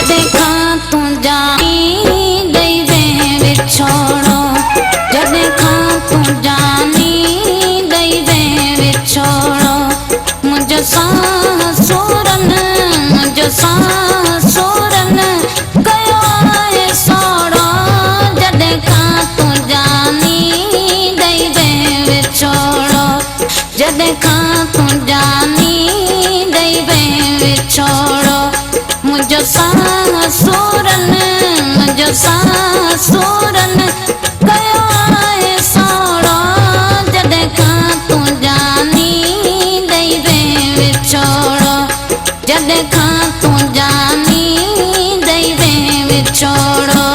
जॾहिं खां तूं जानी ॾेई वे विछोड़ो, जॾहिं खां तूं जानी ॾेई वे विछोड़ो, मुंहिंजो साह सूरनि, मुंहिंजो साह सूरनि कयो आहे सोड़ो, जॾहिं खां तूं जानी ॾेई वे विछोड़ो, जॾहिं खां तूं जानी ॾेई वे विछोड़ो, मुंहिंजो साह सूरनि, मुंहिंजो साह सूरनि कयो आहे सोड़ो, जॾहिं खां तूं जानी ॾेई वे विछोड़ो, जॾहिं खां तूं जानी ॾेई वे विछोड़ो।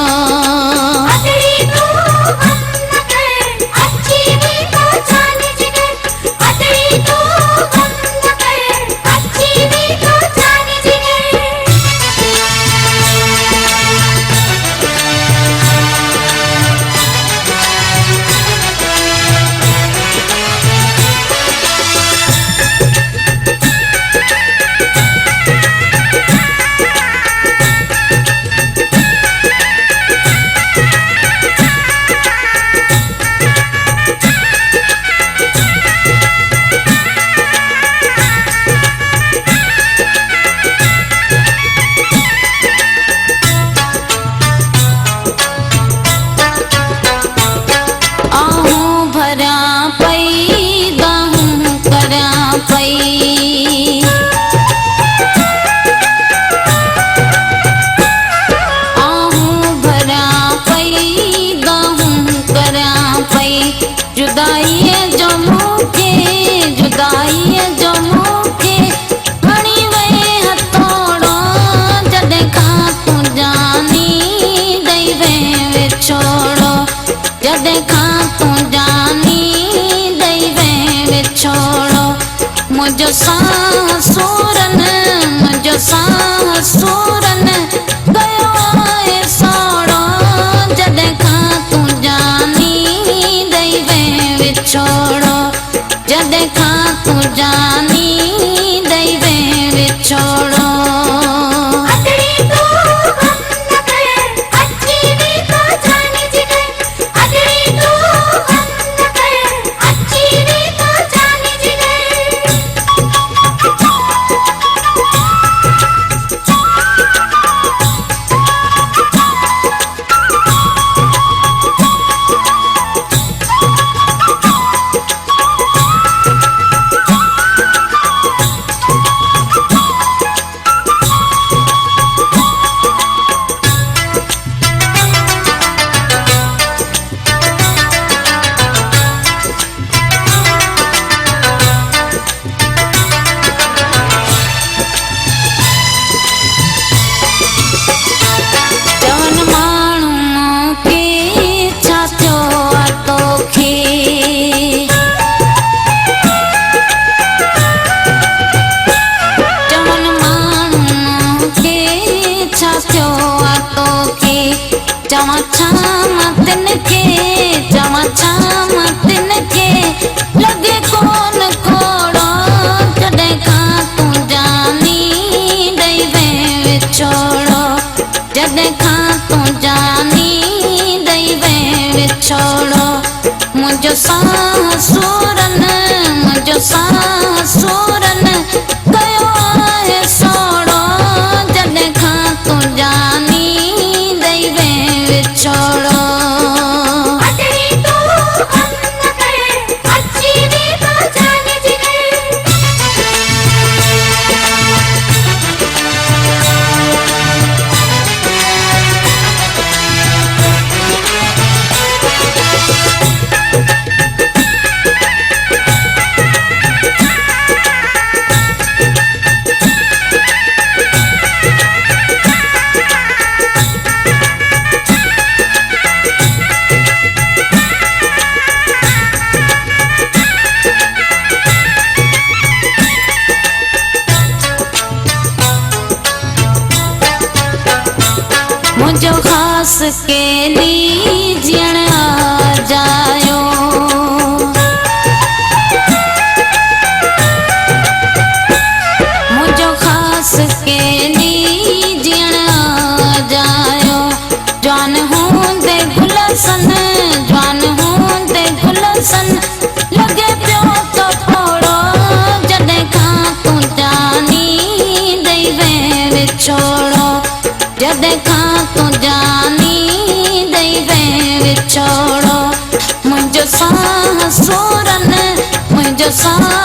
जुदाई जो मूंखे, जुदाई जो मूंखे हणी वई हथोड़ो, जॾहिं खां तूं जानी ॾेई वे विछोड़ो, जॾहिं खां तूं जानी ॾेई वे विछोड़ो, मुंहिंजो साह सूरनि, मुंहिंजो साह सूरनि कयो आहे सोड़ो, जॾहिं खां तूं जानी ॾेई वे विछोड़ो, जॾहिं खां तूं जानी ॾेई वे विछोड़ो। चवां छा तिनखे, चवां छा तिनखे लॻे कोन खोड़ो, जॾहिं खां तूं जानी ॾेई वे विछोड़ो, जॾहिं खां तूं जानी ॾेई वे विछोड़ो, मुंहिंजो साह सूरनि, मुंहिंजो साह सूरनि कयो आहे सोड़ो, जॾहिं खां तूं जानी ॾेई वे विछोड़ो। मुझो खास के लीजियण आ जायो, मुझो खास के लीजियण आ दसा